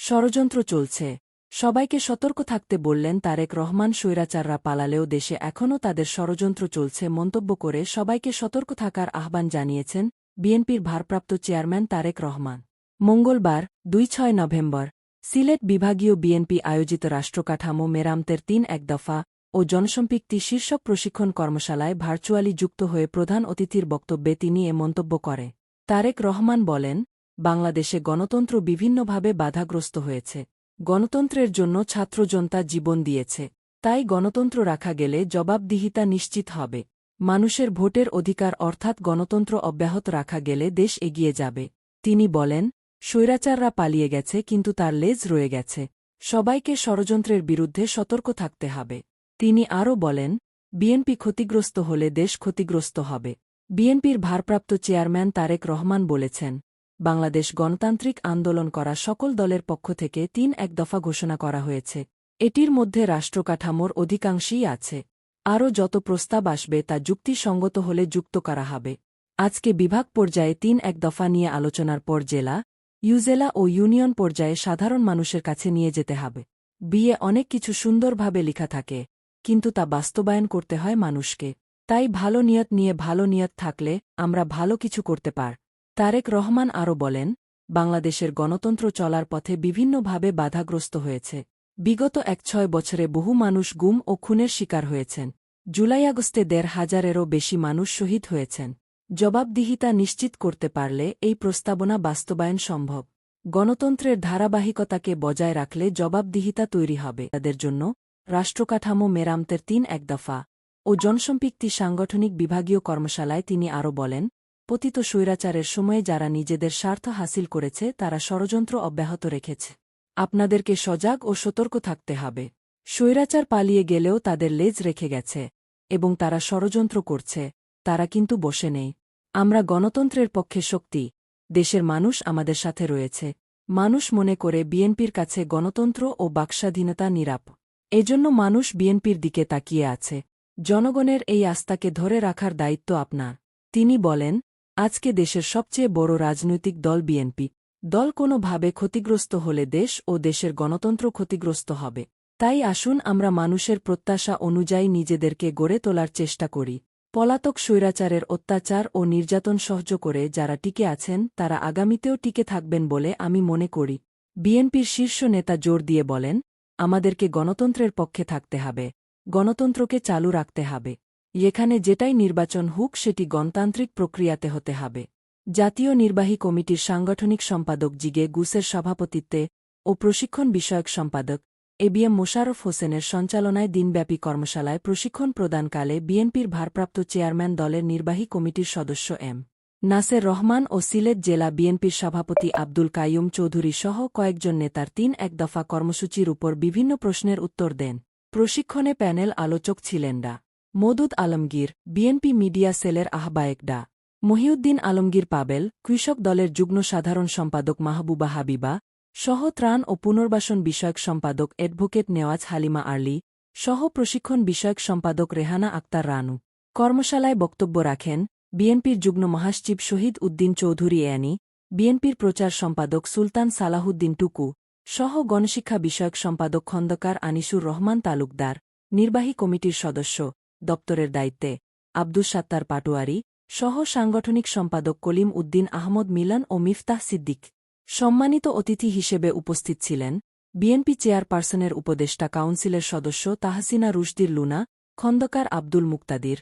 ষড়যন্ত্র চলছে। সবাইকে সতর্ক থাকতে বললেন তারেক রহমান। স্বৈরাচাররা পালালেও দেশে এখনও তাদের ষড়যন্ত্র চলছে মন্তব্য করে সবাইকে সতর্ক থাকার আহ্বান জানিয়েছেন বিএনপির ভারপ্রাপ্ত চেয়ারম্যান তারেক রহমান। মঙ্গলবার ২-৬ নভেম্বর সিলেট বিভাগীয় বিএনপি আয়োজিত রাষ্ট্রকাঠামো মেরামতের ৩-১ দফা ও জনসম্পৃক্তি শীর্ষক প্রশিক্ষণ কর্মশালায় ভার্চুয়ালি যুক্ত হয়ে প্রধান অতিথির বক্তব্যে তিনি এ মন্তব্য করে। তারেক রহমান বলেন, বাংলাদেশে গণতন্ত্র বিভিন্নভাবে বাধাগ্রস্ত হয়েছে। গণতন্ত্রের জন্য ছাত্রজনতা জীবন দিয়েছে। তাই গণতন্ত্র রাখা গেলে জবাবদিহিতা নিশ্চিত হবে। মানুষের ভোটের অধিকার অর্থাৎ গণতন্ত্র অব্যাহত রাখা গেলে দেশ এগিয়ে যাবে। তিনি বলেন, স্বৈরাচাররা পালিয়ে গেছে কিন্তু তার লেজ রয়ে গেছে। সবাইকে ষড়যন্ত্রের বিরুদ্ধে সতর্ক থাকতে হবে। তিনি আরও বলেন, বিএনপি ক্ষতিগ্রস্ত হলে দেশ ক্ষতিগ্রস্ত হবে। বিএনপির ভারপ্রাপ্ত চেয়ারম্যান তারেক রহমান বলেছেন, বাংলাদেশ গণতান্ত্রিক আন্দোলন করা সকল দলের পক্ষ থেকে ৩-১ দফা ঘোষণা করা হয়েছে। এটির মধ্যে রাষ্ট্রকাঠামোর অধিকাংশই আছে। আরও যত প্রস্তাব আসবে তা যুক্তিসঙ্গত হলে যুক্ত করা হবে। আজকে বিভাগ পর্যায়ে ৩-১ দফা নিয়ে আলোচনার পর জেলা, ইউজেলা ও ইউনিয়ন পর্যায়ে সাধারণ মানুষের কাছে নিয়ে যেতে হবে। বিয়ে অনেক কিছু সুন্দরভাবে লেখা থাকে, কিন্তু তা বাস্তবায়ন করতে হয় মানুষকে। তাই ভালো নিয়ত নিয়ে ভালো নিয়ত থাকলে আমরা ভালো কিছু করতে পার। তারেক রহমান আরও বলেন, বাংলাদেশের গণতন্ত্র চলার পথে বিভিন্নভাবে বাধাগ্রস্ত হয়েছে। বিগত ১-৬ বছরে বহু মানুষ গুম ও খুনের শিকার হয়েছেন। জুলাই-আগস্টে ১৫০০-এরও বেশি মানুষ শহীদ হয়েছেন। জবাবদিহিতা নিশ্চিত করতে পারলে এই প্রস্তাবনা বাস্তবায়ন সম্ভব। গণতন্ত্রের ধারাবাহিকতাকে বজায় রাখলে জবাবদিহিতা তৈরি হবে। তাদের জন্য রাষ্ট্রকাঠামো মেরামতের ৩-১ দফা ও জনসম্পৃক্তি সাংগঠনিক বিভাগীয় কর্মশালায় তিনি আরও বলেন, পতিত স্বৈরাচারের সময়ে যারা নিজেদের স্বার্থ হাসিল করেছে তারা ষড়যন্ত্র অব্যাহত রেখেছে। আপনাদেরকে সজাগ ও সতর্ক থাকতে হবে। স্বৈরাচার পালিয়ে গেলেও তাদের লেজ রেখে গেছে এবং তারা ষড়যন্ত্র করছে, তারা কিন্তু বসে নেই। আমরা গণতন্ত্রের পক্ষে শক্তি। দেশের মানুষ আমাদের সাথে রয়েছে। মানুষ মনে করে বিএনপির কাছে গণতন্ত্র ও বাকস্বাধীনতা নিরাপদ। এজন্য মানুষ বিএনপির দিকে তাকিয়ে আছে। জনগণের এই আস্থাকে ধরে রাখার দায়িত্ব আপনার। তিনি বলেন, আজকে দেশের সবচেয়ে বড় রাজনৈতিক দল বিএনপি। দল কোনোভাবে ক্ষতিগ্রস্ত হলে দেশ ও দেশের গণতন্ত্র ক্ষতিগ্রস্ত হবে। তাই আসুন আমরা মানুষের প্রত্যাশা অনুযায়ী নিজেদেরকে গড়ে তোলার চেষ্টা করি। পলাতক স্বৈরাচারের অত্যাচার ও নির্যাতন সহ্য করে যারা টিকে আছেন তারা আগামীতেও টিকে থাকবেন বলে আমি মনে করি। বিএনপির শীর্ষ নেতা জোর দিয়ে বলেন, আমাদেরকে গণতন্ত্রের পক্ষে থাকতে হবে। গণতন্ত্রকে চালু রাখতে হবে। এখানে যেটাই নির্বাচন হোক সেটি গণতান্ত্রিক প্রক্রিয়াতে হতে হবে। জাতীয় নির্বাহী কমিটির সাংগঠনিক সম্পাদক জিগে গুসের সভাপতিত্বে ও প্রশিক্ষণ বিষয়ক সম্পাদক এবিএম মোশাররফ হোসেনের সঞ্চালনায় দিনব্যাপী কর্মশালায় প্রশিক্ষণ প্রদানকালে বিএনপির ভারপ্রাপ্ত চেয়ারম্যান দলের নির্বাহী কমিটির সদস্য এম নাসের রহমান ও সিলেট জেলা বিএনপির সভাপতি আব্দুল কাইয়ুম চৌধুরী সহ কয়েকজন নেতার ৩-১ দফা কর্মসূচির উপর বিভিন্ন প্রশ্নের উত্তর দেন। প্রশিক্ষণে প্যানেল আলোচক ছিলেন ডা মওদুদ আলমগীর, বিএনপি মিডিয়া সেলের আহ্বায়ক ডা মহিউদ্দিন আলমগীর পাবেল, কৃষক দলের যুগ্ম সাধারণ সম্পাদক মাহবুবা হাবিবা, সহ ত্রাণ ও পুনর্বাসন বিষয়ক সম্পাদক অ্যাডভোকেট নেওয়াজ হালিমা আরলি, সহ প্রশিক্ষণ বিষয়ক সম্পাদক রেহানা আক্তার রানু। কর্মশালায় বক্তব্য রাখেন বিএনপির যুগ্ম মহাসচিব শহীদ উদ্দিন চৌধুরী অ্যানি, বিএনপির প্রচার সম্পাদক সুলতান সালাহুদ্দিন টুকু, সহ গণশিক্ষা বিষয়ক সম্পাদক খন্দকার আনিসুর রহমান তালুকদার, নির্বাহী কমিটির সদস্য, দপ্তরের দায়িত্বে আব্দুস সাত্তার পাটোয়ারি, সহ সাংগঠনিক সম্পাদক কলিম উদ্দিন আহমদ মিলন ও মিফতাহ সিদ্দিক। সম্মানিত অতিথি হিসেবে উপস্থিত ছিলেন বিএনপি চেয়ারপারসনের উপদেষ্টা কাউন্সিলের সদস্য তাহসিনা রুশদির লুনা, খন্দকার আব্দুল মুক্তাদির,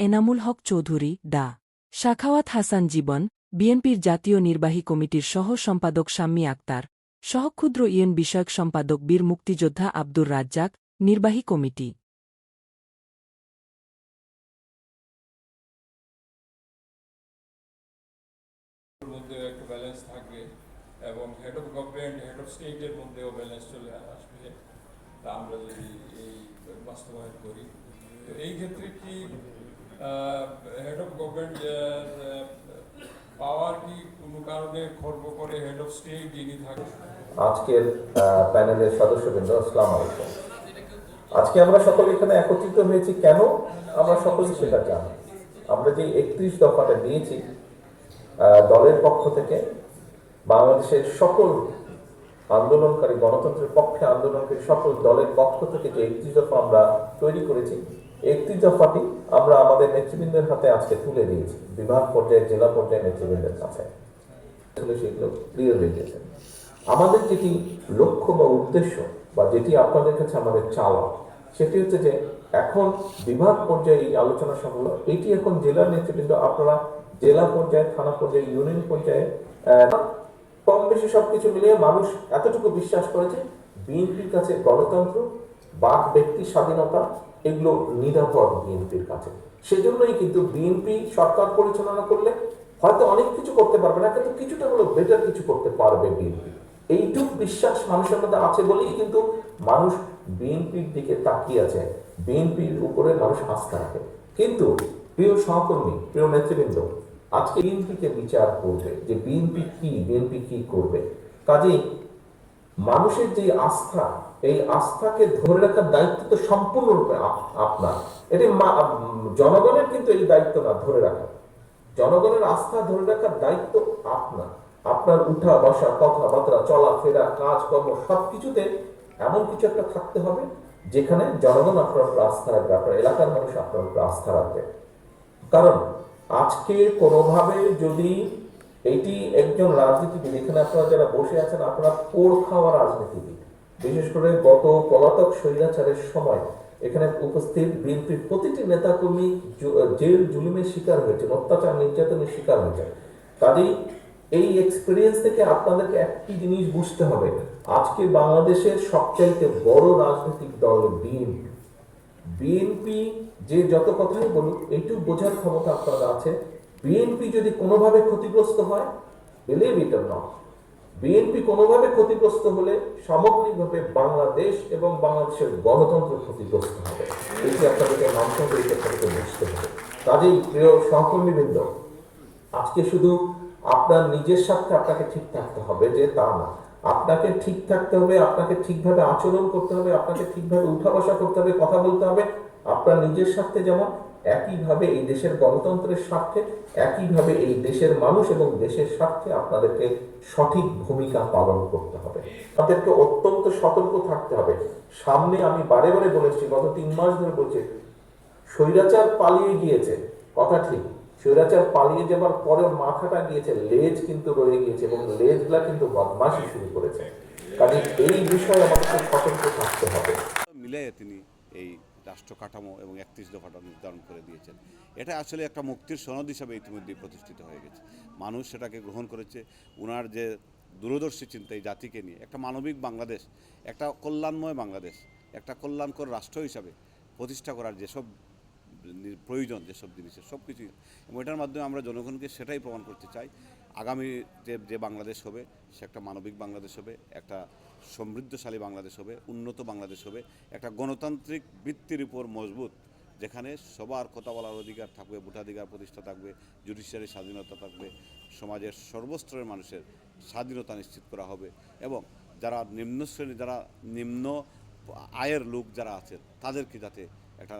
এনামুল হক চৌধুরী, ডা সাখাওয়াত হাসান জীবন, বিএনপির জাতীয় নির্বাহী কমিটির সহ সম্পাদক শাম্মী আক্তার, সহ ক্ষুদ্র ইউন বিষয়ক সম্পাদক বীর মুক্তিযোদ্ধা আব্দুর রাজ্জাক, নির্বাহী কমিটি। এবং head of government, head of স্টেটের মধ্যেও ব্যালেন্স চলে আসবে তা আমরা যদি এই বাস্তবায়ন করি। তো এই ক্ষেত্রে কি হেড অফ গভর্নমেন্ট পাওয়ার কি কোনো কারণে খর্ব করে হেড অফ স্টেট যিনি থাকেন? আজকের প্যানেলের সদস্যবৃন্দ, আসসালামু আলাইকুম। আজকে আমরা সকলে এখানে একত্রিত হয়েছি কেন? আমরা সকলেই সেটা জানি। আমরা যে ৩১ দফাটা নিয়েছি দলের পক্ষ থেকে বাংলাদেশের সকল আন্দোলনকারী, গণতন্ত্রের পক্ষে আন্দোলনকারী সকল দলের পক্ষ থেকে যে 31 দফা আমরা তৈরি করেছি, 31 দফাটি আমরা আমাদের নেতৃবৃন্দের হাতে আজকে তুলে দিয়েছি, বিভাগ পর্যায়ে, জেলা পর্যায়ে নেতৃবৃন্দের কাছে। সেগুলো ক্লিয়ার হয়ে গেছে। আমাদের যেটি লক্ষ্য বা উদ্দেশ্য, বা যেটি আপনাদের কাছে আমাদের চাওয়া, সেটি হচ্ছে যে এখন বিভাগ পর্যায়ে এই আলোচনা সফল, এটি এখন জেলার নেতৃবৃন্দ, আপনারা জেলা পর্যায়ে, থানা পর্যায়ে, ইউনিয়ন পর্যায়ে কম বেশি সবকিছু মিলিয়ে মানুষ এতটুকু বিশ্বাস করেছে বিএনপির কাছে গণতন্ত্র, বাক ব্যক্তি স্বাধীনতা এগুলো নিরাপদ বিএনপির কাছে। সেজন্যই কিন্তু বিএনপি সরকার পরিচালনা করলে হয়তো অনেক কিছু করতে পারবে না, কিন্তু কিছুটা হলো বেটার কিছু করতে পারবে বিএনপি। এইটুক বিশ্বাস মানুষের মধ্যে আছে বলেই কিন্তু মানুষ বিএনপির দিকে তাকিয়ে আছে, বিএনপির উপরে মানুষ আস্থা রাখে। কিন্তু প্রিয় সহকর্মী, প্রিয় নেতৃবৃন্দ, আজকে বিএনপিকে বিচার করবে যে বিএনপি কি করবে। কাজেই মানুষের যে আস্থা, এই আস্থাকে ধরে রাখার দায়িত্ব তো সম্পূর্ণরূপে আপনার। এটি জনগণের কিন্তু এই দায়িত্ব না ধরে রাখা, জনগণের আস্থা ধরে রাখার দায়িত্ব আপনার। আপনার উঠা বসা, কথাবার্তা, চলাফেরা, কাজকর্ম সবকিছুতে এমন কিছু একটা থাকতে হবে যেখানে জনগণ আপনার উপর আস্থা রাখবে, আপনার এলাকার মানুষ আপনার উপর আস্থা রাখবে। কারণ আজকে কোনোভাবে যদি এটি একজন রাজনীতিবিদ, এখানে আপনারা যারা বসে আছেন আপনারা পোড় খাওয়া রাজনীতিবিদ, বিশেষ করে গত পলাতক স্বৈরাচারের সময় এখানে উপস্থিত বিএনপির প্রতিটি নেতাকর্মী জেল জুলুমের শিকার হয়েছে, অত্যাচার নির্যাতনের শিকার হয়েছে। কাজেই এই এক্সপিরিয়েন্স থেকে আপনাদেরকে একটি জিনিস বুঝতে হবে, আজকে বাংলাদেশের সবচাইতে বড় রাজনৈতিক দল বিএনপি। বিএনপি যে যত কথাই বলুক, এইটুকু বোঝার ক্ষমতা আপনাদের আছে, বিএনপি যদি কোনোভাবে ক্ষতিগ্রস্ত হয়, believe it or not, BNP কোনোভাবে ক্ষতিগ্রস্ত হলে সামগ্রিকভাবে বাংলাদেশ এবং বাংলাদেশের গণতন্ত্র ক্ষতিগ্রস্ত হবে। এটি আপনাদেরকে মানতে হবে, এটি আপনাদেরকে বুঝতে হবে। কাজেই প্রিয় সহকর্মীবৃন্দ, আজকে শুধু আপনার নিজের সাথে আপনাকে ঠিক থাকতে হবে যে তা না, আপনাকে ঠিক থাকতে হবে, আপনাকে ঠিকভাবে আচরণ করতে হবে, আপনাকে ঠিকভাবে উঠা বসা করতে হবে, কথা বলতে হবে আপনার নিজের স্বার্থে, যেমন একইভাবে এই দেশের গণতন্ত্রের স্বার্থে, একইভাবে এই দেশের মানুষ এবং দেশের স্বার্থে আপনাদেরকে সঠিক ভূমিকা পালন করতে হবে। আপনাদেরকে অত্যন্ত সতর্ক থাকতে হবে। সামনে আমি বারে বারে বলেছি, গত 3 মাস ধরে বলছি, স্বৈরাচার পালিয়ে গিয়েছে, কথা ঠিক, স্বৈরাচার পালিয়ে যাবার পরে মাথাটা গিয়েছে, লেজ কিন্তু রয়ে গিয়েছে এবং লেজগুলা কিন্তু বদমাশি শুরু করেছে। কাজে এই বিষয়ে আমাদেরকে সতর্ক থাকতে হবে। মিলে তিনি এই রাষ্ট্র কাঠামো এবং 31 দফাটা নির্ধারণ করে দিয়েছেন। এটা আসলে একটা মুক্তির সনদ হিসাবে ইতিমধ্যেই প্রতিষ্ঠিত হয়ে গেছে, মানুষ সেটাকে গ্রহণ করেছে। ওনার যে দূরদর্শী চিন্তা এই জাতিকে নিয়ে একটা মানবিক বাংলাদেশ, একটা কল্যাণময় বাংলাদেশ, একটা কল্যাণকর রাষ্ট্র হিসাবে প্রতিষ্ঠা করার যেসব প্রয়োজন, যেসব জিনিসের সব কিছুই, এবং এটার মাধ্যমে আমরা জনগণকে সেটাই প্রমাণ করতে চাই। আগামী যে বাংলাদেশ হবে সে একটা মানবিক বাংলাদেশ হবে, একটা সমৃদ্ধশালী বাংলাদেশ হবে, উন্নত বাংলাদেশ হবে, একটা গণতান্ত্রিক ভিত্তির উপর মজবুত, যেখানে সবার কথা বলার অধিকার থাকবে, ভোটাধিকার প্রতিষ্ঠা থাকবে, জুডিশিয়ারির স্বাধীনতা থাকবে, সমাজের সর্বস্তরের মানুষের স্বাধীনতা নিশ্চিত করা হবে, এবং যারা নিম্ন শ্রেণী, যারা নিম্ন আয়ের লোক যারা আছেন তাদেরকে যাতে একটা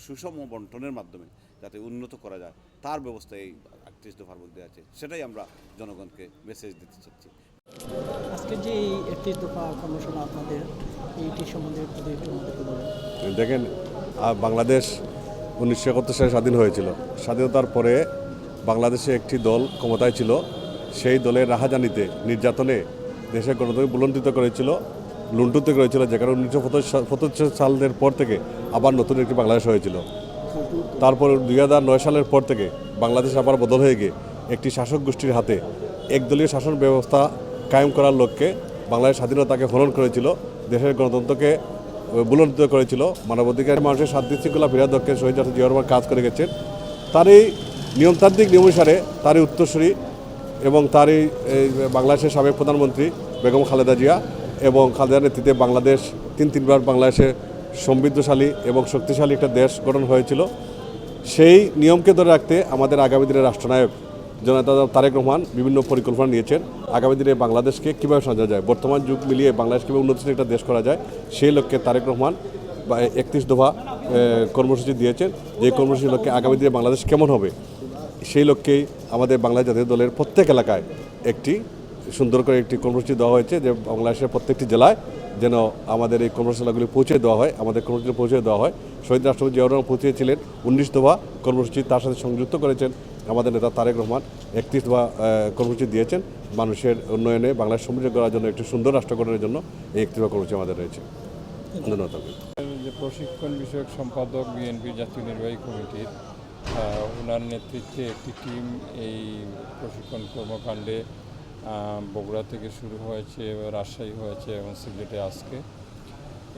সুষম বন্টনের মাধ্যমে যাতে উন্নত করা যায় তার ব্যবস্থা এই 31 দফার মধ্যে আছে। সেটাই আমরা জনগণকে মেসেজ দিতে চাচ্ছি। আজকে যে এই 31 দফা কর্মশালা আপনাদের, এইটি সম্বন্ধে একটু বলেন। দেখেন, বাংলাদেশ 1971 সালে স্বাধীন হয়েছিল। স্বাধীনতার পরে বাংলাদেশে একটি দল ক্ষমতায় ছিল, সেই দলের রাহাজানিতে, নির্যাতনে দেশের গণতন্ত্র বুলন্ডিত করেছিল, লুণ্ঠিত করেছিল, যেখানে 1975 সালের পর থেকে আবার নতুন একটি বাংলাদেশ হয়েছিল। তারপর 2009 সালের পর থেকে বাংলাদেশ আবার বদল হয়ে গিয়ে একটি শাসক গোষ্ঠীর হাতে একদলীয় শাসন ব্যবস্থা কায়েম করার লক্ষ্যে বাংলাদেশ স্বাধীনতাকে হরণ করেছিল, দেশের গণতন্ত্রকে বুলন্ডিত করেছিল, মানবাধিকার, মানুষের শান্তি শৃঙ্খলা ফিরিয়ে দক্ষে শহীদ ডক্টর জিয়া রহমান কাজ করে গেছেন। তার এই নিয়মতান্ত্রিক নিয়ম অনুসারে তারই উত্তরসূরি এবং তারই বাংলাদেশের সাবেক প্রধানমন্ত্রী বেগম খালেদা জিয়া এবং খালেদার নেতৃত্বে বাংলাদেশ তিনবার বাংলাদেশে সমৃদ্ধশালী এবং শক্তিশালী একটা দেশ গঠন হয়েছিল। সেই নিয়মকে ধরে রাখতে আমাদের আগামী দিনের রাষ্ট্রনায়ক জননেতা তারেক রহমান বিভিন্ন পরিকল্পনা নিয়েছেন। আগামী দিনে বাংলাদেশকে কীভাবে সাজা যায়, বর্তমান যুগ মিলিয়ে বাংলাদেশ কীভাবে উন্নতিশীল একটা দেশ করা যায়, সেই লক্ষ্যে তারেক রহমান 31 দফা কর্মসূচি দিয়েছেন। যে কর্মসূচির লক্ষ্যে আগামী দিনে বাংলাদেশ কেমন হবে, সেই লক্ষ্যেই আমাদের বাংলা জাতীয় দলের প্রত্যেক এলাকায় একটি সুন্দর করে একটি কর্মসূচি দেওয়া হয়েছে যে বাংলাদেশের প্রত্যেকটি জেলায় যেন আমাদের এই কর্মশালাগুলি পৌঁছে দেওয়া হয়, আমাদের কর্মসূচি পৌঁছে দেওয়া হয়। শহীদ রাষ্ট্রপতি জিয়াউর রহমান পৌঁছেছিলেন 19 দফা কর্মসূচি, তার সাথে সংযুক্ত করেছেন আমাদের নেতা তারেক রহমান 31 দফা কর্মসূচি দিয়েছেন মানুষের উন্নয়নে, বাংলাদেশ সমৃদ্ধ করার জন্য, একটি সুন্দর রাষ্ট্র গঠনের জন্য এই 31 দফা কর্মসূচি আমাদের রয়েছে। ধন্যবাদ। যে প্রশিক্ষণ বিষয়ক সম্পাদক বিএনপি জাতীয় নির্বাহী কমিটির ওনার নেতৃত্বে একটি টিম এই প্রশিক্ষণ কর্মকাণ্ডে বগুড়া থেকে শুরু হয়েছে, রাজশাহী হয়েছে এবং সিলেটে আজকে।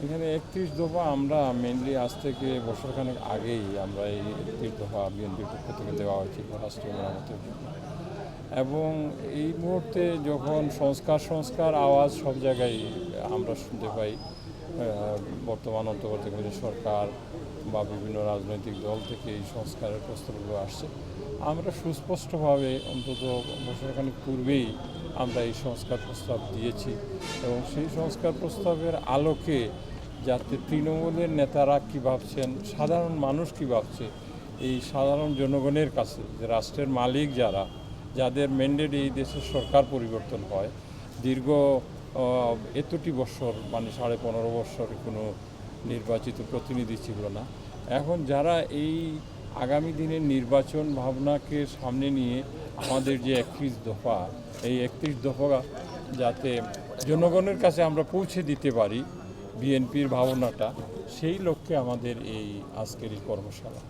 এখানে 31 দফা আমরা মেনলি আজ থেকে বছরখানেক আগেই আমরা এই 31 দফা বিএনপির পক্ষ থেকে দেওয়া হয়েছিল রাষ্ট্র মেরামতের জন্য। এবং এই মুহূর্তে যখন সংস্কার আওয়াজ সব জায়গায় আমরা শুনতে পাই, বর্তমান অন্তর্বর্তীকালীন সরকার বা বিভিন্ন রাজনৈতিক দল থেকে এই সংস্কারের প্রস্তাবগুলো আসছে, আমরা সুস্পষ্টভাবে অন্তত বছরখানেক পূর্বেই আমরা এই সংস্কার প্রস্তাব দিয়েছি এবং সেই সংস্কার প্রস্তাবের আলোকে যাতে তৃণমূলের নেতারা কী ভাবছেন, সাধারণ মানুষ কী ভাবছে, এই সাধারণ জনগণের কাছে যে রাষ্ট্রের মালিক যারা, যাদের ম্যান্ডেট এই দেশের সরকার পরিবর্তন হয় দীর্ঘ এতটি বছর, মানে 15.5 বছর কোনো নির্বাচিত প্রতিনিধি ছিল না, এখন যারা এই আগামী দিনের নির্বাচন ভাবনাকে সামনে নিয়ে আমাদের যে 31 দফা, এই 31 দফা যাতে জনগণের কাছে আমরা পৌঁছে দিতে পারি বিএনপির ভাবনাটা, সেই লক্ষ্যে আমাদের এই আজকের এই কর্মশালা।